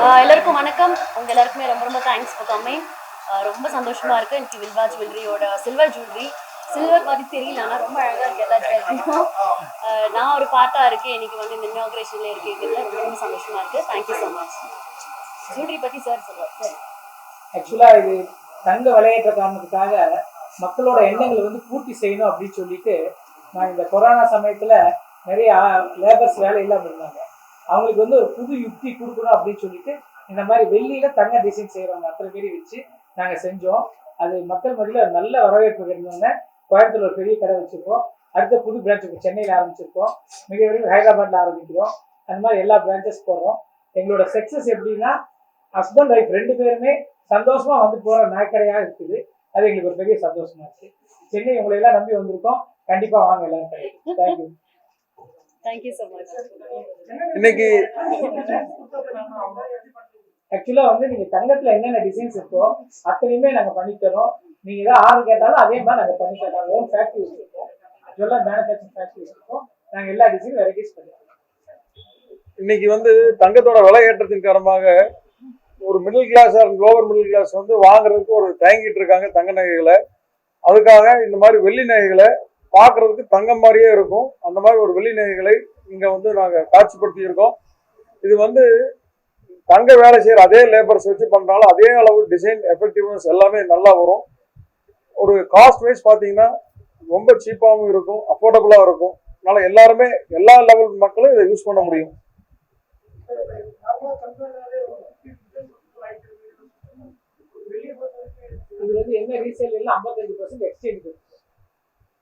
எல்லாருக்கும் வணக்கம். உங்க எல்லாருக்குமே ரொம்ப ரொம்ப தேங்க்ஸ் ஃபார் கம்மிங். ரொம்ப சந்தோஷமா இருக்கு. எனக்கு வில்வா ஜுவல்லரியோட சில்வர் ஜுவல்லரி சில்வர் மாதிரி தெரியல, ஆனால் ரொம்ப அழகா இருக்கு எல்லா ஜுவல்லரியும். நான் ஒரு பார்ட்டா இருக்கேன் இன்னைக்கு வந்து இந்த இனாகிரேஷன்ல இருக்கிறதுல ரொம்ப ரொம்ப சந்தோஷமா இருக்கு. Thank you so much. ஜுவல்லரி பத்தி சார் சொல்லுவார் சார். ஆக்சுவலா இது தங்க விளையாட்டுற காரணத்துக்காக மக்களோட எண்ணங்களை வந்து பூர்த்தி செய்யணும் அப்படின்னு சொல்லிட்டு நான் இந்த கொரோனா சமயத்துல நிறைய லேபர்ஸ் வேலை இல்லாமல் இருந்தாங்க. அவங்களுக்கு வந்து ஒரு புது யுக்தி கொடுக்கணும் அப்படின்னு சொல்லிட்டு இந்த மாதிரி வெள்ளியில தங்க டிசைன் செய்யறவங்க அத்தனை பேரை வச்சு நாங்க செஞ்சோம். அது மக்கள் மத்தியில நல்ல வரவேற்பு இருந்தோங்க. கோயம்புத்தூர் ஒரு பெரிய கடை வச்சிருக்கோம். அடுத்த புது பிரான்ச் இப்போ சென்னையில் ஆரம்பிச்சிருக்கோம். மிக விரைவில் ஹைதராபாத்ல ஆரம்பிக்கிறோம். அந்த மாதிரி எல்லா பிரான்ச்சஸ் போடுறோம். எங்களோட சக்சஸ் எப்படின்னா ஹஸ்பண்ட் ஒய்ஃப் ரெண்டு பேருமே சந்தோஷமா வந்து போற நாய்க்கடையா இருக்குது. அது எங்களுக்கு ஒரு பெரிய சந்தோஷமா இருக்கு. சென்னை உங்களை எல்லாம் நம்பி வந்திருக்கோம். கண்டிப்பா வாங்க எல்லாரும். தேங்க்யூ. Thank you so much. இன்னைக்கு ஆக்சுவலா வந்து நீங்க தங்கத்துல என்னென்ன டிசைன்ஸ் இருக்கோ அத்தனையுமே நாங்க பண்ணி தரோம். நீங்க ஏதாவது ஆர்டர் கேட்டாலும் அதே மாதிரி நாங்க பண்ணி தரோம். ஓன் ஃபேக்டரி வச்சிருக்கோம். ஆக்சுவலா மேனுஃபேக்சரிங் ஃபேக்டரி வச்சிருக்கோம். நாங்க எல்லா டிசைன் வெரைட்டிஸ் பண்ணிருக்கோம். இன்னைக்கு வந்து தங்கத்தோட விலை ஏற்றத்தின் காரணமாக ஒரு middle class lower middle class வந்து வாங்குறதுக்கு ஒரு தயங்கிட்டு இருக்காங்க தங்க நகைகளை. அதுக்காக இந்த மாதிரி வெள்ளி நகைகளை பார்க்கறதுக்கு தங்கம் மாதிரியே இருக்கும். அந்த மாதிரி ஒரு வெள்ளி நகைகளை இங்க வந்து நாங்க காட்சிப்படுத்தி இருக்கோம். இது வந்து தங்க வேலை செய்யற அதே லேபர்ஸ் வச்சு பண்றாலும் அதே அளவு டிசைன் எஃபெக்டிவ்னஸ் எல்லாமே நல்லா வரும். ஒரு காஸ்ட் வைஸ் பார்த்தீங்கன்னா ரொம்ப சீப்பாகவும் இருக்கும், அஃபோர்டபுளா இருக்கும். அதனால எல்லாருமே எல்லா லெவல் மக்களும் இதை யூஸ் பண்ண முடியும். இது வந்து என்ன ரீசேல் 55% எக்ஸ்சேஞ்ச் இருக்கு.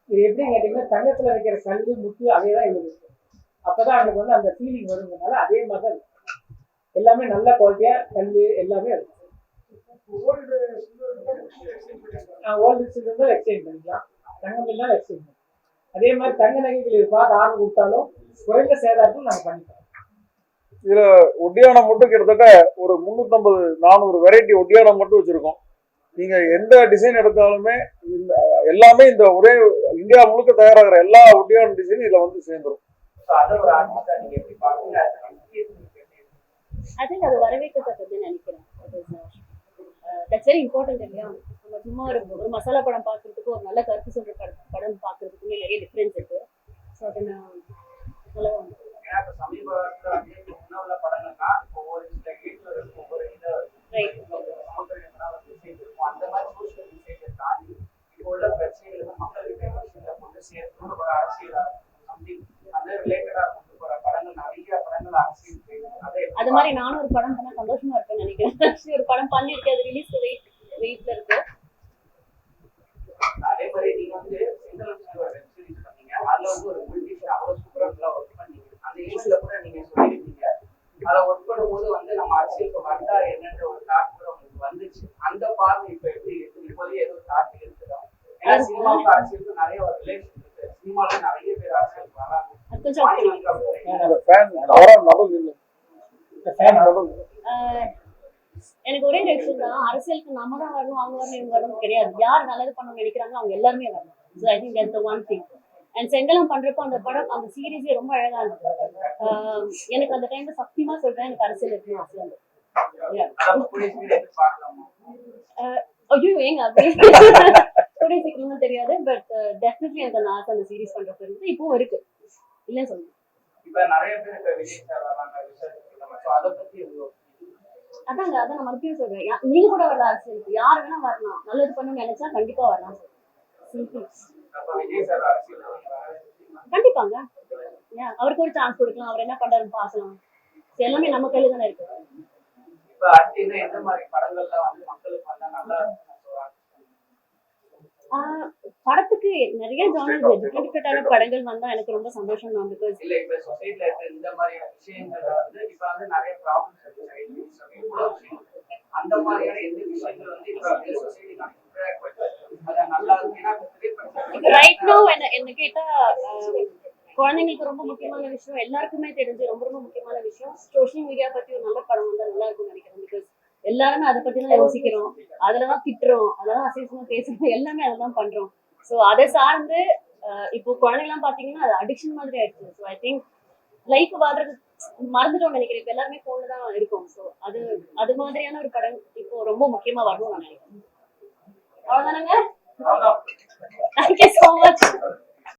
இது எப்படி கேட்டீங்கன்னா தங்கத்துல வைக்கிற கல்லு முத்து அதே தான் இது இருக்கும். அப்பதான் அவங்களுக்கு வந்து அந்த ஃபீலிங் வருங்கிறதுனால அதே மாதிரி தான் இருக்கும். எல்லாமே நல்ல குவாலிட்டியா கல்லு எல்லாமே இருக்கும். ஓல்டு சில்வர் தான் எக்ஸ்சேஞ்ச் பண்ணிக்கலாம், தங்கம் இருந்தாலும் எக்ஸ்சேஞ்ச் பண்ணிக்கலாம். அதே மாதிரி தங்க நகைகள் பார்த்து ஆர்டர் கொடுத்தாலும் குறைந்த சேதாரத்தில் நாங்கள் பண்ணிக்கலாம். இதுல ஒட்டியானம் மட்டும் கிட்டத்தட்ட ஒரு 350-400 வெரைட்டி ஒட்டியானம் மட்டும் வச்சிருக்கோம். நீங்க எந்த டிசைன் எடுத்தாலுமே இந்த எல்லாமே இந்த ஒரே இந்தியா முழுக்க தயாராகிற எல்லா ஒட்டியான டிசைனும் இதுல வந்து சேர்ந்துடும். I think அது வரவேற்கத்தக்கதுன்னு நினைக்கிறேன். தட்ஸ் வெரி இம்பார்ட்டன்ட் இல்லையா? நம்ம சும்மா ஒரு மசாலா படம் பார்க்கறதுக்கு ஒரு நல்ல கருத்து சொல்ற படம் பார்க்கறதுக்குமே நிறைய டிஃபரன்ஸ் இருக்கு. ஸோ அதை நான் நல்லா அது மாதிரி நானும் ஒரு படம் பண்ண சந்தோஷமா இருப்பேன்னு நினைக்கிறேன். ஒரு படம் பண்ணிருக்கேன், அது ரிலீஸ் வெயிட்ல இருக்கு. அதே மாதிரி நீங்க வந்து வெப் சீரிஸ் பண்ணீங்க, அதுல வந்து ஒரு பிரிட்டிஷ் அவ்வளவு சூப்பரா ஒர்க் பண்ணீங்க. அந்த ஏஜ்ல கூட நீங்க சொல்லியிருந்தீங்க அதை ஒர்க் பண்ணும்போது வந்து நம்ம அரசியலுக்கு வந்தா என்னன்ற ஒரு தாட் கூட உங்களுக்கு வந்துச்சு. அந்த பார்வை இப்ப எப்படி இருக்கு? இப்போதே ஏதோ தாட் இருக்குதா? ஏன்னா சினிமாவுக்கு அரசியலுக்கு நிறைய ஒரு ரிலேஷன் இருக்கு. சினிமால நிறைய பேர் அரசியலுக்கு வராங்க. எனக்கு ஒரே விஷயம் தான், அரசியலுக்கு நம்ம தான் வரணும், அவங்க வரணும், இவங்க வரணும் கிடையாது. யார் நல்லது பண்ணணும்னு நினைக்கிறாங்களோ அவங்க எல்லாருமே வரணும். So I think that's the one thing. And செங்கலம் பண்றப்போ அந்த படம் அந்த சீரீஸே ரொம்ப அழகா இருந்தது. எனக்கு அந்த டைம்ல சத்தியமா சொல்றேன், எனக்கு அரசியல் இருக்குன்னு ஆசை வந்து. ஐயோ ஏங்க அப்படி கூடிய சீக்கிரமும் தெரியாது. பட் டெஃபினெட்லி எனக்கு அந்த ஆசை அந்த சீரீஸ் பண்றப்ப இருந்து இப்பவும் இருக்கு, இல்லைன்னு சொல்லுங்க. அதாங்க அதான் நான் மறுபடியும் சொல்றேன், நீங்க கூட வரல அரசியலுக்கு, யார் வேணா வரலாம். நல்லது பண்ணணும்னு நினைச்சா கண்டிப்பா வரலாம். கண்டிப்பாங்க, அவருக்கு ஒரு சான்ஸ் கொடுக்கலாம், அவர் என்ன பண்றாருன்னு பார்க்கலாம். எல்லாமே நம்ம கையில தானே இருக்கு. படத்துக்கு நிறைய ஜானர்ஸ் டிஃபரெண்டான படங்கள் வந்தா எனக்கு ரொம்ப சந்தோஷம் தான். பிகாஸ் ரைட் நவ என்ன கேட்டா குழந்தைங்களுக்கு ரொம்ப முக்கியமான விஷயம், எல்லாருக்குமே தெரிஞ்சு ரொம்ப ரொம்ப முக்கியமான விஷயம், சோஷியல் மீடியா பத்தி ஒரு நல்ல படம் வந்தா நல்லா இருக்கும்னு நினைக்கிறேன். பிகாஸ் எல்லாருமே அதை பத்தி தான் யோசிக்கிறோம், அதுலதான் திட்டுறோம், அதெல்லாம் அசிங்கமா பேசுறோம், எல்லாமே அதெல்லாம் பண்றோம். ஸோ அதை சார்ந்து இப்போ குழந்தைங்கலாம் பாத்தீங்கன்னா அது அடிக்ஷன் மாதிரி ஆயிடுச்சு. ஸோ ஐ திங்க் லைஃப் வாழ்றது மறந்துட்டோம்னு நினைக்கிறேன். இப்போ எல்லாருமே போன்ல தான் இருக்கும். ஸோ அது அது மாதிரியான ஒரு படம் இப்போ ரொம்ப முக்கியமா வரணும்னு நான் நினைக்கிறேன். அவ்வளவுதானங்க.